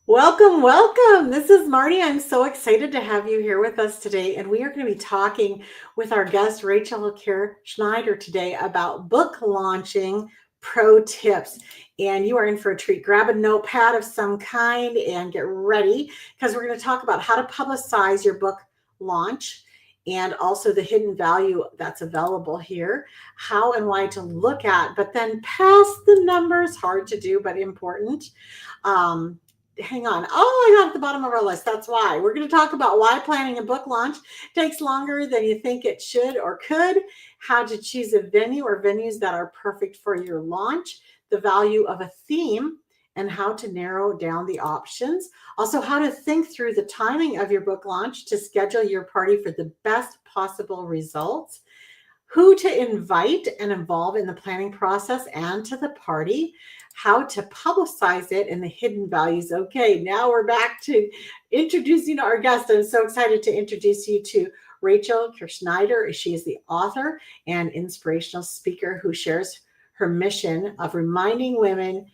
Welcome, welcome. This is Marnie. I'm so excited to have you here with us today. And we are going to be talking with our guest, Rachel Kerr Schneider, today about book launching pro tips. And you are in for a treat. Grab a notepad of some kind and get ready because we're going to talk about how to publicize your book launch and also the hidden value that's available here, how and why to look at, but then pass the numbers, hard to do, but important. Hang on. Oh, I got at the bottom of our list. That's why. We're going to talk about why planning a book launch takes longer than you think it should or could, how to choose a venue or venues that are perfect for your launch, the value of a theme, and how to narrow down the options. Also, how to think through the timing of your book launch to schedule your party for the best possible results, who to invite and involve in the planning process and to the party, how to publicize it, and the hidden values. Okay, now we're back to introducing our guest. I'm so excited to introduce you to Rachel Kerr Schneider. She is the author and inspirational speaker who shares her mission of reminding women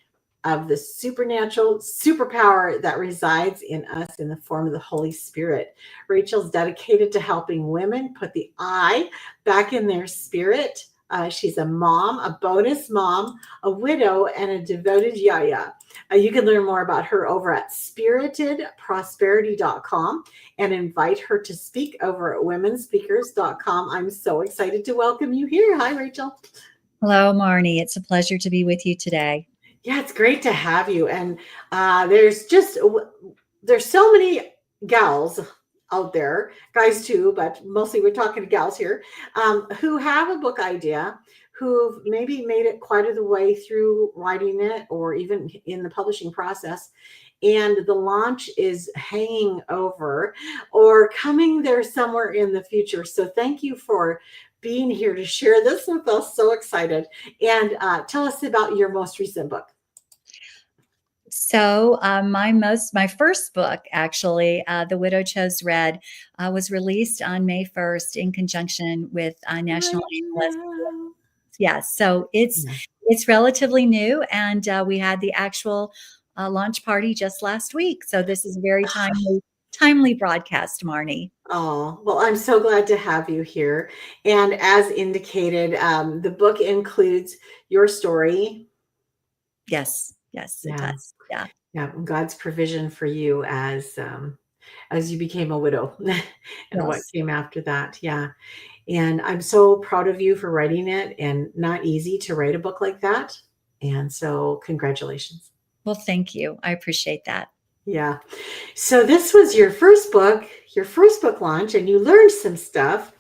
of the supernatural superpower that resides in us in the form of the Holy Spirit. Rachel's dedicated to helping women put the I back in their spirit. She's a mom, a bonus mom, a widow, and a devoted YaYa. You can learn more about her over at spiritedprosperity.com and invite her to speak over at womenspeakers.com. I'm so excited to welcome you here. Hi, Rachel. Hello, Marnie. It's a pleasure to be with you today. Yeah, it's great to have you. And there's so many gals out there, guys too, but mostly we're talking to gals here, who have a book idea, who've maybe made it quite a way through writing it or even in the publishing process. And the launch is hanging over or coming there somewhere in the future. So thank you for being here to share this with us. So excited. And tell us about your most recent book. So, my first book, actually, The Widow Chose Red, was released on May 1st in conjunction with National ALS. Yes, so it's relatively new, and we had the actual launch party just last week. So this is a very timely broadcast, Marnie. Oh, well, I'm so glad to have you here. And as indicated, the book includes your story. Yes, it does. Yeah. Yeah, God's provision for you as you became a widow and what Yes. came after that. Yeah. And I'm so proud of you for writing it, and not easy to write a book like that. And so congratulations. Well, thank you. I appreciate that. Yeah. So this was your first book launch, and you learned some stuff.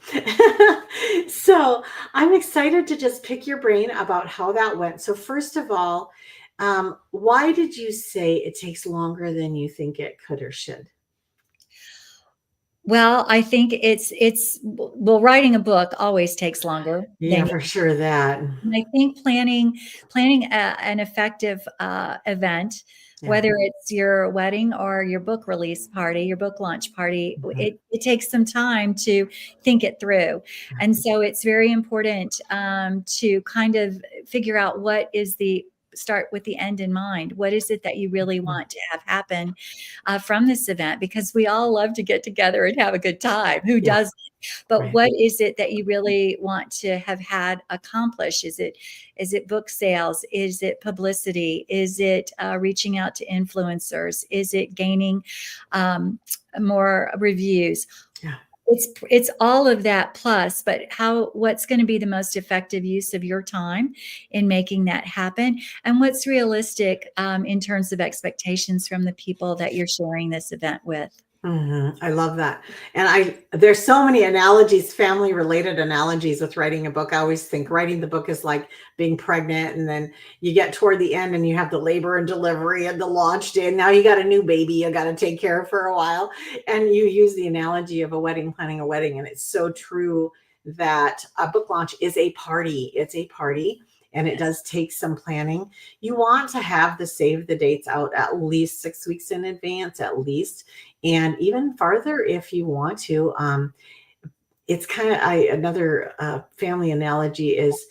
So I'm excited to just pick your brain about how that went. So first of all, why did you say it takes longer than you think it could or should? Well, I think well, writing a book always takes longer Yeah, than for sure that. and I think planning an effective event, Yeah. whether it's your wedding or your book release party, your book launch party, Mhm. it takes some time to think it through. And so it's very important to kind of figure out start with the end in mind. What is it that you really want to have happen from this event? Because we all love to get together and have a good time. Who Yeah, doesn't? But right. what is it that you really want to have had accomplished? Is it book sales? Is it publicity? Is it reaching out to influencers? Is it gaining more reviews? Yeah. It's all of that plus, but what's going to be the most effective use of your time in making that happen, and what's realistic in terms of expectations from the people that you're sharing this event with. I love that. And there's so many analogies, family related analogies with writing a book. I always think writing the book is like being pregnant, and then you get toward the end and you have the labor and delivery and the launch day. And now you got a new baby you got to take care of for a while. And you use the analogy of a wedding, planning a wedding. And it's so true that a book launch is a party. It's a party. And it does take some planning. You want to have the save the dates out at least 6 weeks in advance, at least, and even farther if you want to. It's kind of another family analogy is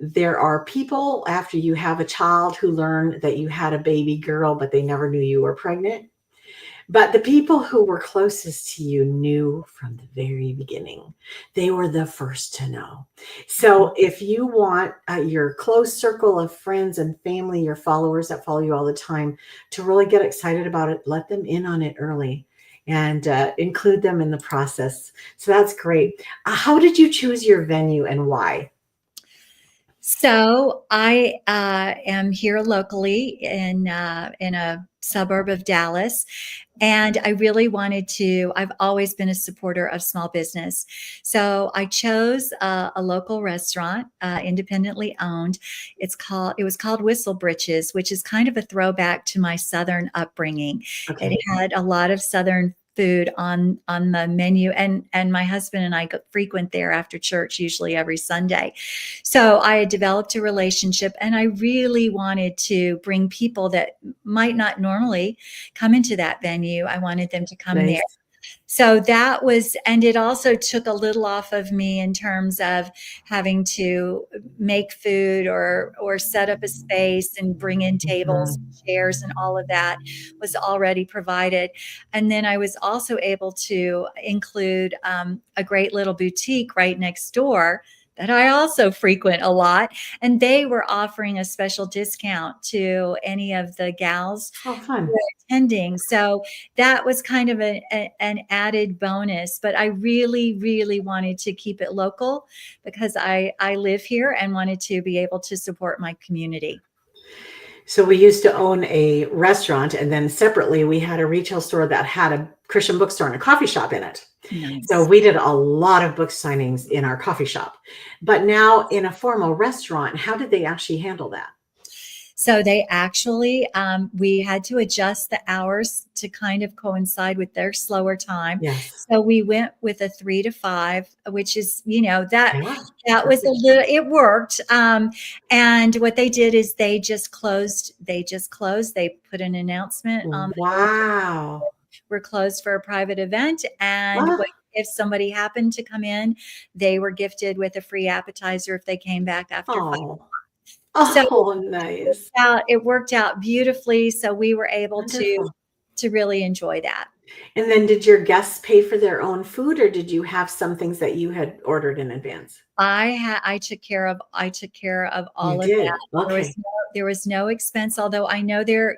there are people after you have a child who learn that you had a baby girl, but they never knew you were pregnant. But the people who were closest to you knew from the very beginning. They were the first to know. So if you want your close circle of friends and family, your followers that follow you all the time, to really get excited about it, let them in on it early and include them in the process. So that's great. How did you choose your venue and why? So I am here locally in a suburb of Dallas, and I really wanted to. I've always been a supporter of small business, so I chose a local restaurant, independently owned. It was called Whistle Britches, which is kind of a throwback to my Southern upbringing. It Okay. had a lot of Southern food on the menu, and my husband and I frequent there after church, usually every Sunday. So I had developed a relationship, and I really wanted to bring people that might not normally come into that venue. I wanted them to come there. Nice. So that was, and it also took a little off of me in terms of having to make food or set up a space and bring in tables, Mhm. chairs, and all of that was already provided. And then I was also able to include a great little boutique right next door that I also frequent a lot. And they were offering a special discount to any of the gals Oh, who fun. were attending. So that was kind of an added bonus. But I really, really wanted to keep it local because I live here and wanted to be able to support my community. So we used to own a restaurant, and then separately we had a retail store that had a Christian bookstore and a coffee shop in it. So Nice. we did a lot of book signings in our coffee shop. But now in a formal restaurant, how did they actually handle that? So they actually, we had to adjust the hours to kind of coincide with their slower time. Yes. So we went with a 3 to 5, which is, Yeah. that was a Perfect. little, it worked. And what they did is they just closed, they put an announcement on the door. Wow. We're closed for a private event. And Ah, if somebody happened to come in, they were gifted with a free appetizer if they came back after 5. oh. So Oh, nice. it worked out beautifully, so we were able Wonderful. to really enjoy that. And then did your guests pay for their own food, or did you have some things that you had ordered in advance? I took care of You all of that. did. Okay. There was no expense, although I know there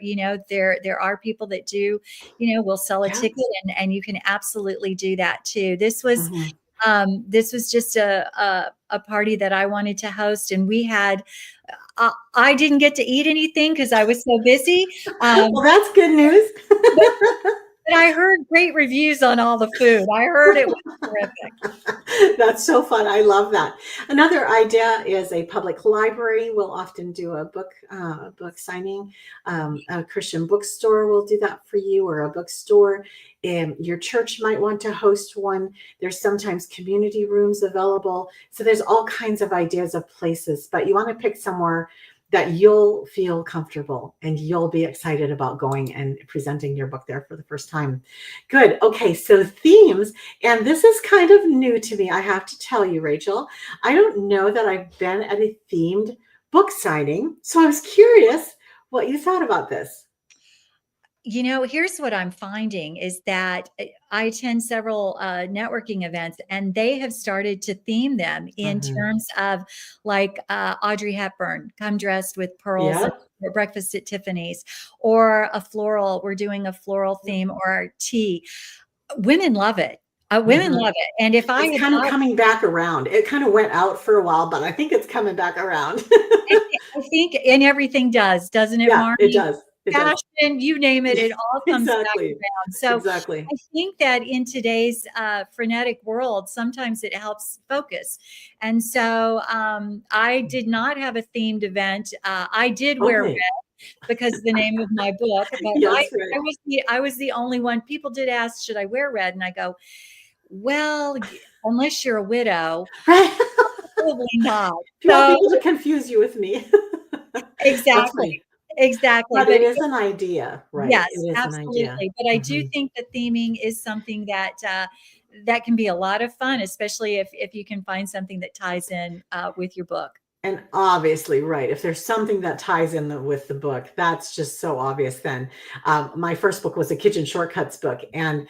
are people that do, will sell a ticket, Yes. and you can absolutely do that too. Mhm. This was just a party that I wanted to host, and we had I didn't get to eat anything because I was so busy. Well, that's good news. But I heard great reviews on all the food. I heard it was terrific. That's so fun. I love that. Another idea is a public library will often do a book signing. A Christian bookstore will do that for you, or a bookstore. Your church might want to host one. There's sometimes community rooms available. So there's all kinds of ideas of places, but you want to pick somewhere that you'll feel comfortable and you'll be excited about going and presenting your book there for the first time. Good. Okay, so themes, and this is kind of new to me, I have to tell you, Rachel. I don't know that I've been at a themed book signing, so I was curious what you thought about this. Here's what I'm finding is that I attend several networking events, and they have started to theme them in Mhm. terms of like Audrey Hepburn, come dressed with pearls Yeah. and breakfast at Tiffany's, or a floral. We're doing a floral theme or tea. Women love it. Women Mhm. love it. And if I It's had kind of thought, coming back around. It kind of went out for a while, but I think it's coming back around. I think, and everything does, doesn't it, Yeah, it Marnie? does. It does. Fashion, you name it, it all comes back Exactly. around. So Exactly. I think that in today's frenetic world, sometimes it helps focus. And so I did not have a themed event. I did wear red Okay. because the name of my book, but Yes, right. I was the only one. People did ask, should I wear red? And I go, well, unless you're a widow, Right. probably not. If you want So people to confuse you with me. That's exactly. funny. Exactly. But it is an idea, right? Yes, It is an idea. absolutely. But I do Mhm. think that theming is something that that can be a lot of fun, especially if you can find something that ties in with your book. And obviously, right, if there's something that ties in with the book, that's just so obvious then. My first book was a kitchen shortcuts book, and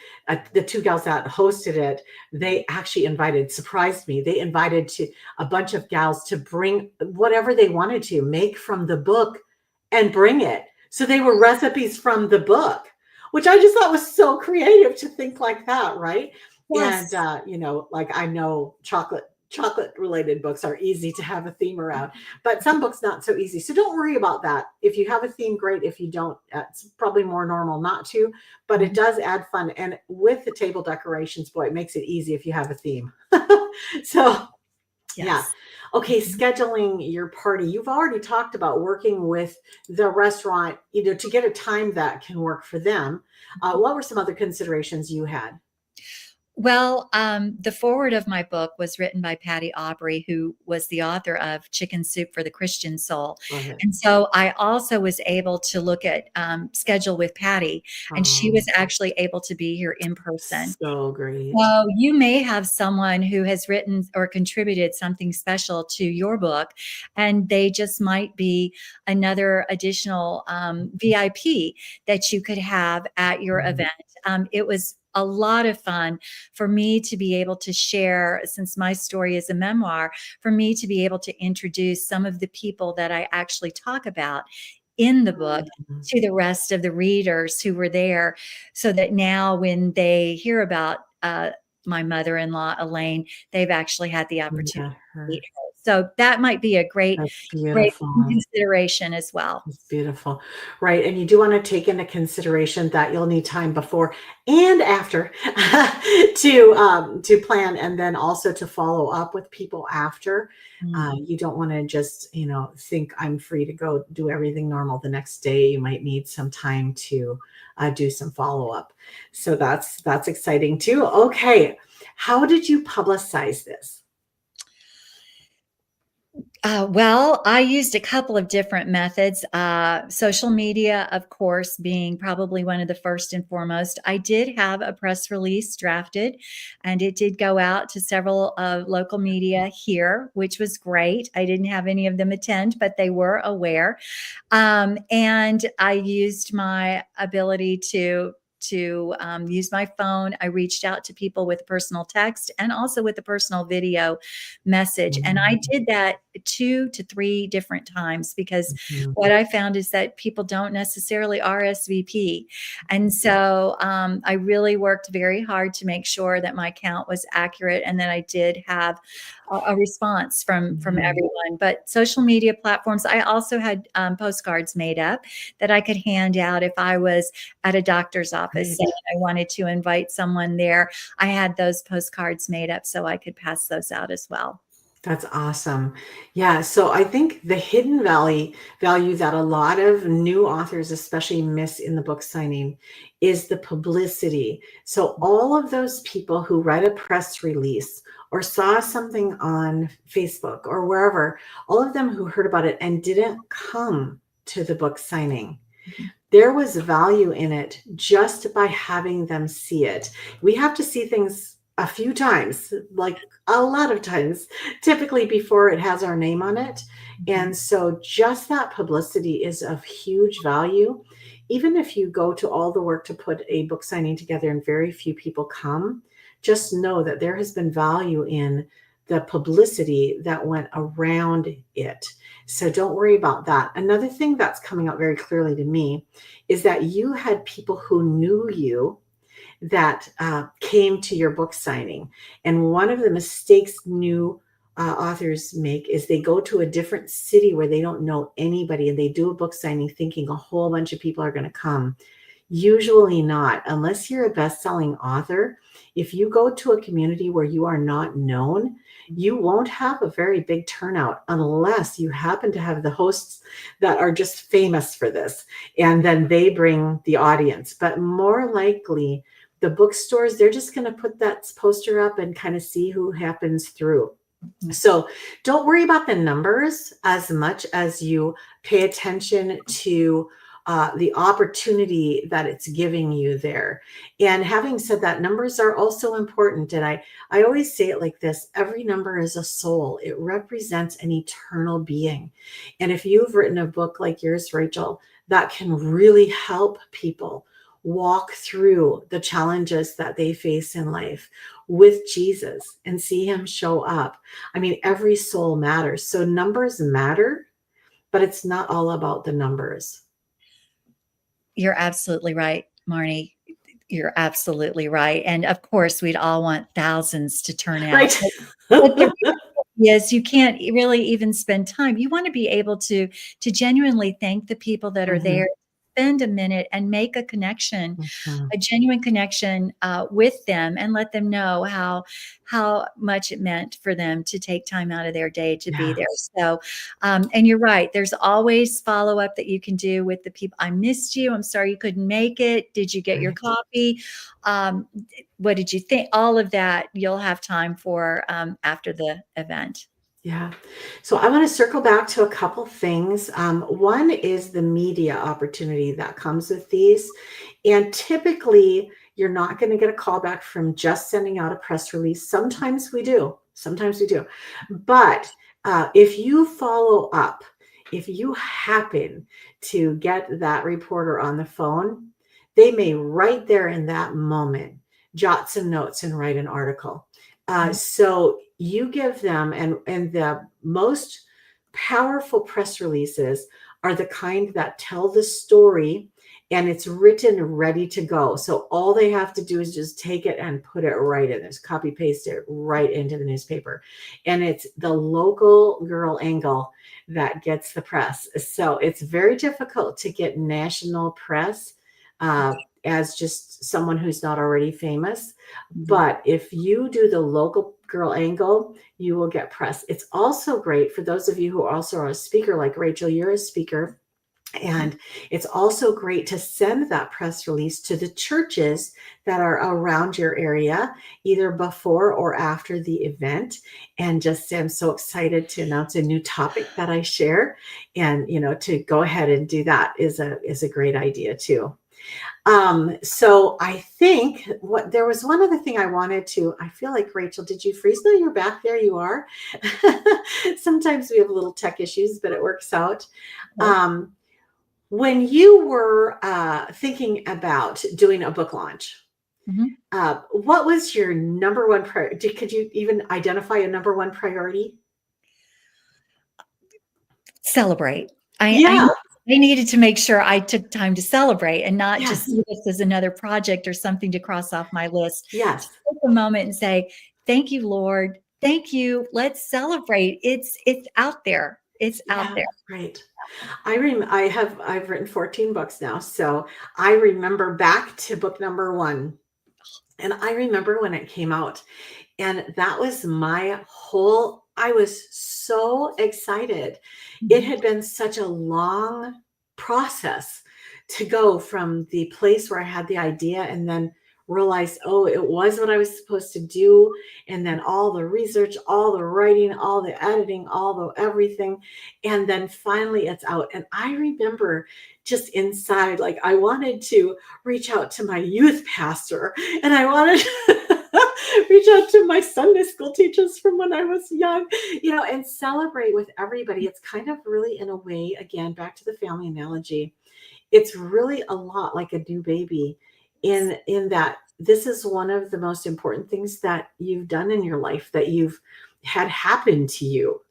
the two gals that hosted it, they actually surprised me. They invited to a bunch of gals to bring whatever they wanted to make from the book and bring it. So they were recipes from the book, which I just thought was so creative to think like that, right? And Yes. like I know chocolate related books are easy to have a theme around, but some books not so easy. So don't worry about that. If you have a theme, great. If you don't, it's probably more normal not to, but it Mhm. does add fun. And with the table decorations, boy, it makes it easy if you have a theme. So yeah. Yes. Okay, Mhm. scheduling your party. You've already talked about working with the restaurant, to get a time that can work for them. What were some other considerations you had? Well, the foreword of my book was written by Patty Aubrey, who was the author of Chicken Soup for the Christian Soul. Love it. And so I also was able to look at schedule with Patty, and she was Oh, actually able to be here in person. so great. So you may have someone who has written or contributed something special to your book, and they just might be another additional VIP that you could have at your Mhm. event. It was a lot of fun for me to be able to share, since my story is a memoir, for me to be able to introduce some of the people that I actually talk about in the book Mhm. to the rest of the readers who were there, so that now when they hear about my mother-in-law, Elaine, they've actually had the opportunity Met to meet her. her. So that might be a great, That's great beautiful. consideration as well. It's beautiful. Right. And you do want to take into consideration that you'll need time before and after to plan, and then also to follow up with people after. Mm. You don't want to just, think I'm free to go do everything normal the next day. You might need some time to do some follow up. So that's exciting too. Okay. How did you publicize this? Well, I used a couple of different methods. Social media, of course, being probably one of the first and foremost. I did have a press release drafted, and it did go out to several local media here, which was great. I didn't have any of them attend, but they were aware. And I used my ability to use my phone. I reached out to people with personal text and also with a personal video message. And I Mhm. did that 2 to 3 different times, because Mhm. what I found is that people don't necessarily RSVP. And so I really worked very hard to make sure that my count was accurate and that I did have a response from Mhm. everyone. But social media platforms, I also had postcards made up that I could hand out if I was at a doctor's office Great. saying I wanted to invite someone there. I had those postcards made up so I could pass those out as well. That's awesome. Yeah, so I think the hidden value that a lot of new authors especially miss in the book signing is the publicity. So all of those people who read a press release or saw something on Facebook or wherever, all of them who heard about it and didn't come to the book signing, there was value in it just by having them see it. We have to see things a few times, like a lot of times, typically before it has our name on it. Mhm. And so just that publicity is of huge value. Even if you go to all the work to put a book signing together and very few people come, just know that there has been value in the publicity that went around it. So don't worry about that. Another thing that's coming out very clearly to me is that you had people who knew you that came to your book signing. And one of the mistakes new authors make is they go to a different city where they don't know anybody and they do a book signing thinking a whole bunch of people are going to come. Usually not, unless you're a best-selling author. If you go to a community where you are not known, you won't have a very big turnout unless you happen to have the hosts that are just famous for this, and then they bring the audience. But more likely, the bookstores, they're just going to put that poster up and kind of see who happens through. Mhm. So don't worry about the numbers as much as you pay attention to the opportunity that it's giving you there. And having said that, numbers are also important. And I always say it like this: every number is a soul, it represents an eternal being. And if you've written a book like yours, Rachel, that can really help people walk through the challenges that they face in life with Jesus and see him show up. I mean, every soul matters. So numbers matter, but it's not all about the numbers. You're absolutely right, Marnie. You're absolutely right. And of course, we'd all want thousands to turn out. Right. But the reality is you can't really even spend time. You want to be able to genuinely thank the people that are Mhm, there, spend a minute and make a connection, mhm. a genuine connection with them, and let them know how much it meant for them to take time out of their day to be Yeah, there. So, and you're right. There's always follow up that you can do with the people. I missed you. I'm sorry you couldn't make it. Did you get your right. copy? Um, what did you think? All of that you'll have time for after the event. Yeah. So I want to circle back to a couple things. One is the media opportunity that comes with these. And typically, you're not going to get a call back from just sending out a press release. Sometimes we do. Sometimes we do. But if you follow up, if you happen to get that reporter on the phone, they may right there in that moment jot some notes and write an article. So you give them, and the most powerful press releases are the kind that tell the story and it's written ready to go. So all they have to do is just take it and put it right in this, copy paste it right into the newspaper. And it's the local girl angle that gets the press. So it's very difficult to get national press as just someone who's not already famous. Mhm. But if you do the local girl angle, you will get press. It's also great for those of you who also are a speaker, like Rachel, you're a speaker. And it's also great to send that press release to the churches that are around your area, either before or after the event. And just say, I'm so excited to announce a new topic that I share. And, to go ahead and do that is a great idea too. So I think there was one other thing I wanted to, I feel like, Rachel, did you freeze? No, you're back. There you are. Sometimes we have little tech issues, but it works out. Okay. Um, when you were thinking about doing a book launch, Mhm. what was your number one priority? Could you even identify a number one priority? Celebrate. I Yeah. I needed to make sure I took time to celebrate and not just Yes. see this as another project or something to cross off my list. To Yes. take a moment and say, "Thank you, Lord. Thank you. Let's celebrate." It's out there. It's out Yeah. there. Great. I've written 14 books now. So I remember back to book number one. And I remember when it came out, and that was I was so excited. It Mhm. had been such a long process to go from the place where I had the idea and then realized, oh, it was what I was supposed to do. And then all the research, all the writing, all the editing, all the everything. And then finally it's out. And I remember just inside, like I wanted to reach out to my youth pastor and I wanted to reach out to my Sunday school teachers from when I was young, and celebrate with everybody. It's kind of really, in a way, again, back to the family analogy, it's really a lot like a new baby in that this is one of the most important things that you've done in your life, that you've had happen to you,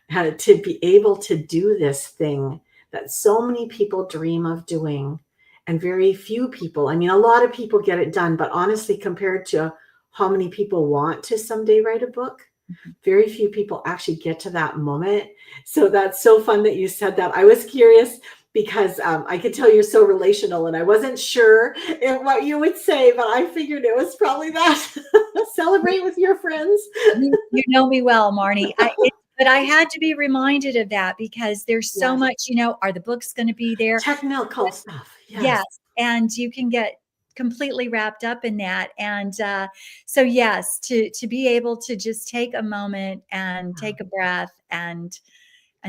to be able to do this thing that so many people dream of doing and very few people, I mean, a lot of people get it done, but honestly, compared to how many people want to someday write a book, very few people actually get to that moment. So that's so fun that you said that. I was curious because I could tell you're so relational and I wasn't sure what you would say, but I figured it was probably that. Celebrate with your friends. You know me well, Marnie. But I had to be reminded of that because there's so Yes. much, are the books going to be there? Technical stuff. Yes. Yes, and you can get completely wrapped up in that, and, so yes, to be able to just take a moment and take a breath and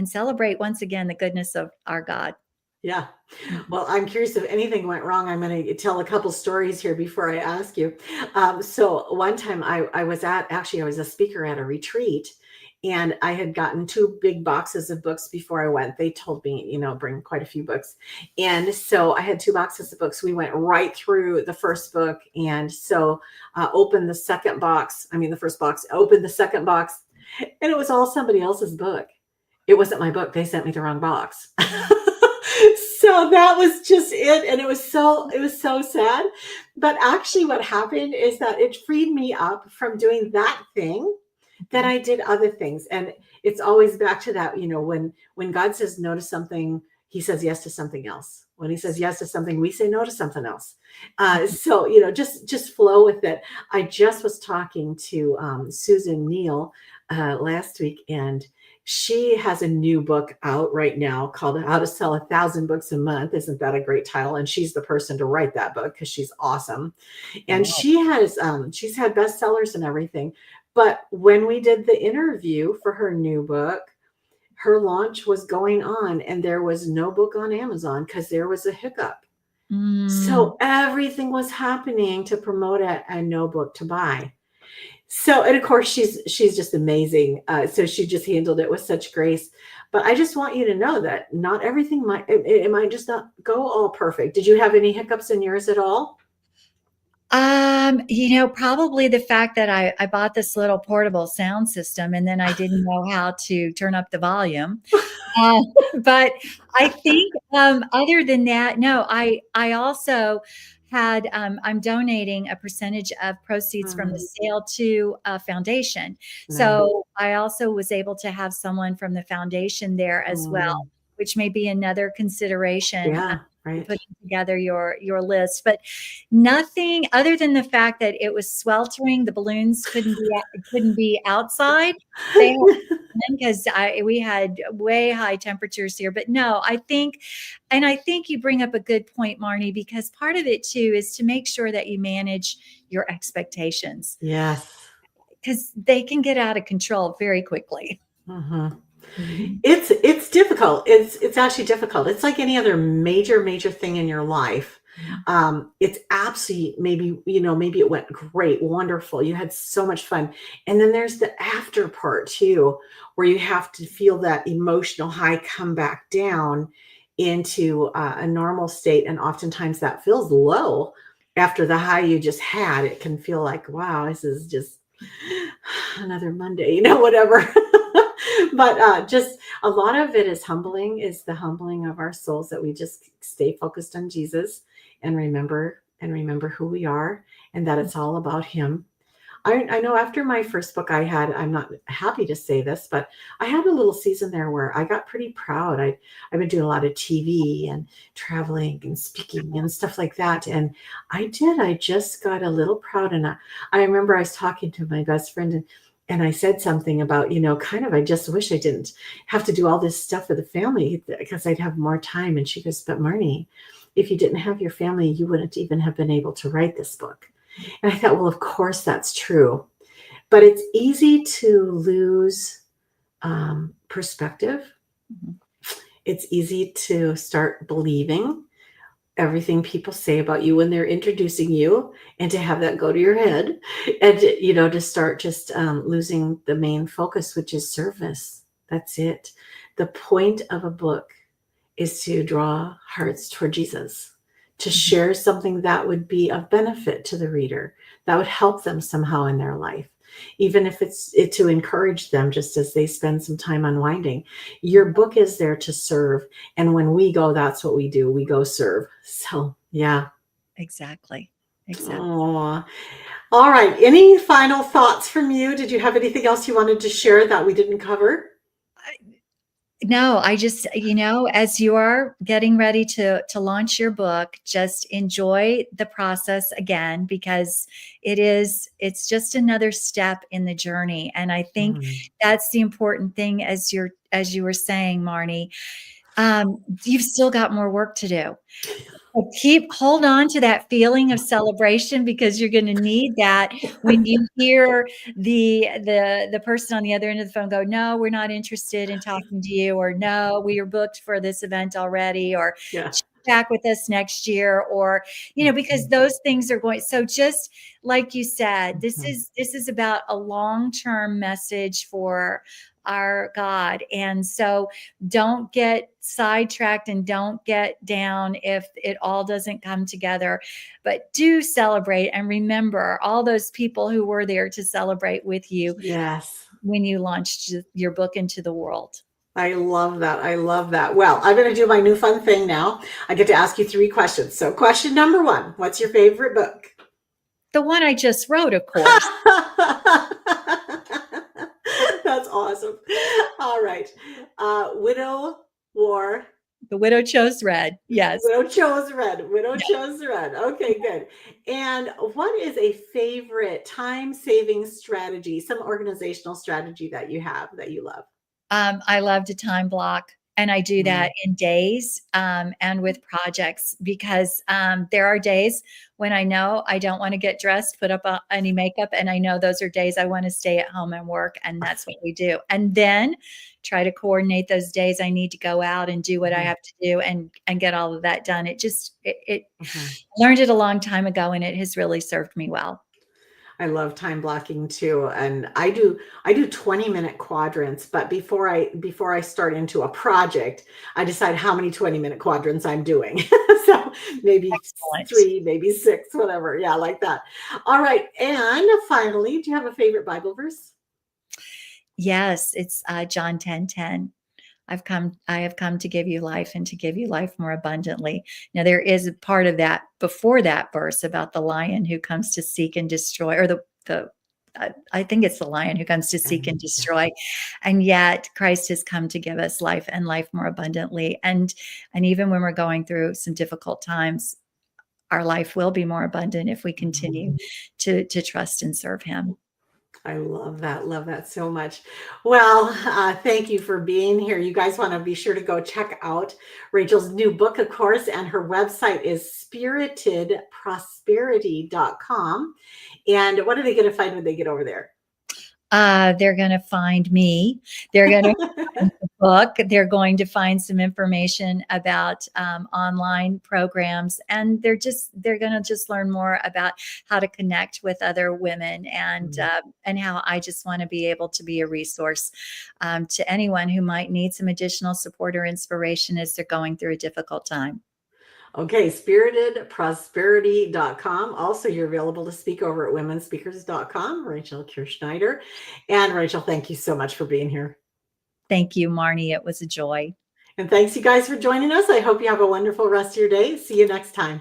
celebrate once again the goodness of our God. Yeah. Mhm. Well, I'm curious if anything went wrong. I'm going to tell a couple stories here before I ask you. So one time I was actually, I was a speaker at a retreat, and I had gotten two big boxes of books before I went. They told me, bring quite a few books. And so I had two boxes of books. We went right through the first book. And so opened the second box. I mean, the first box, opened the second box, and it was all somebody else's book. It wasn't my book. They sent me the wrong box. So that was just it, and it was so sad. But actually what happened is that it freed me up from doing that thing, that Mhm. I did other things. And it's always back to that, when God says no to something, he says yes to something else. When he says yes to something, we say no to something else. So just flow with it. I just was talking to Susan Neal last week, and she has a new book out right now called How to Sell 1,000 Books a Month. Isn't that a great title? And she's the person to write that book because she's awesome. And Wow. she's had bestsellers and everything. But when we did the interview for her new book, her launch was going on, and there was no book on Amazon because there was a hiccup. Mm. So everything was happening to promote it and no book to buy. So, and of course, she's just amazing. So she just handled it with such grace. But I just want you to know that not everything it might just not go all perfect. Did you have any hiccups in yours at all? Probably the fact that I bought this little portable sound system and then I didn't know how to turn up the volume. Uh, but I think, other than that, no, I also had, I'm donating a percentage of proceeds from the Mm, sale to a foundation. nice. So I also was able to have someone from the foundation there as well, Mm, which may be another consideration, yeah, in right. putting together your list. But nothing other than the fact that it was sweltering, the balloons couldn't be outside. They because we had way high temperatures here. But no, I think you bring up a good point, Marnie, because part of it too is to make sure that you manage your expectations Yes. because they can get out of control very quickly. Hmm. Mhm. It's difficult. It's actually difficult. It's like any other major thing in your life. It's absolutely, maybe it went great, wonderful. You had so much fun, and then there's the after part too, where you have to feel that emotional high come back down into a normal state, and oftentimes that feels low after the high you just had. It can feel like, wow, this is just another Monday, whatever. But just a lot of it is humbling, is the humbling of our souls, that we just stay focused on Jesus and remember who we are, and that it's all about him. I know after my first book, I'm not happy to say this, but I had a little season there where I got pretty proud. I've been doing a lot of TV and traveling and speaking and stuff like that. And I just got a little proud. And I remember I was talking to my best friend, and I said something about, kind of, I just wish I didn't have to do all this stuff for the family because I'd have more time. And she goes, but Marnie, if you didn't have your family, you wouldn't even have been able to write this book. And I thought, well, of course that's true. But it's easy to lose perspective. Mhm. It's easy to start believing everything people say about you when they're introducing you, and to have that go to your head, and to start just losing the main focus, which is service. That's it. The point of a book is to draw hearts toward Jesus, to Mhm. share something that would be of benefit to the reader, that would help them somehow in their life, even if it's to encourage them just as they spend some time unwinding. Your book is there to serve. And when we go, that's what we do. We go serve. So, yeah. Exactly. Exactly. Oh, all right. Any final thoughts from you? Did you have anything else you wanted to share that we didn't cover? No, I just, as you are getting ready to launch your book, just enjoy the process again because it's just another step in the journey. And I think Mhm. that's the important thing as you were saying, Marnie. You've still got more work to do. Hold on to that feeling of celebration, because you're going to need that when you hear the person on the other end of the phone go, no, we're not interested in talking to you, or no, we are booked for this event already, or Yeah. check back with us next year, or because those things are going. So just like you said, this is about a long-term message for our God. And so don't get sidetracked and don't get down if it all doesn't come together, but do celebrate and remember all those people who were there to celebrate with you Yes. when you launched your book into the world. I love that. I love that. Well, I'm going to do my new fun thing now. I get to ask you 3 questions. So question number 1, what's your favorite book? The one I just wrote, of course. That's awesome. All right. Widow War. The Widow Chose Red. Yes. Widow chose red. Widow chose red. Okay, good. And what is a favorite time-saving strategy, some organizational strategy that you have that you love? I love to time block, and I do that in days and with projects, because there are days when I know I don't want to get dressed, put up any makeup, and I know those are days I want to stay at home and work, and that's what we do. And then try to coordinate those days I need to go out and do what I have to do and get all of that done. It learned it a long time ago, and it has really served me well. I love time blocking too. And I do 20-minute quadrants, but before I start into a project, I decide how many 20-minute quadrants I'm doing. So maybe Excellent. 3, maybe 6, whatever. Yeah, like that. All right. And finally, do you have a favorite Bible verse? Yes, it's John 10:10. I have come to give you life, and to give you life more abundantly. Now, there is a part of that before that verse about the lion who comes to seek and destroy, or I think it's the lion who comes to seek and destroy. And yet Christ has come to give us life, and life more abundantly. And even when we're going through some difficult times, our life will be more abundant if we continue to trust and serve him. I love that. Love that so much. Well, thank you for being here. You guys want to be sure to go check out Rachel's new book, of course, and her website is spiritedprosperity.com. And what are they going to find when they get over there? They're going to find me. They're going to find the book. They're going to find some information about online programs, and they're going to just learn more about how to connect with other women, and how I just want to be able to be a resource to anyone who might need some additional support or inspiration as they're going through a difficult time. Okay, spiritedprosperity.com. Also, you're available to speak over at womenspeakers.com, Rachel Kerr Schneider. And Rachel, thank you so much for being here. Thank you, Marnie. It was a joy. And thanks, you guys, for joining us. I hope you have a wonderful rest of your day. See you next time.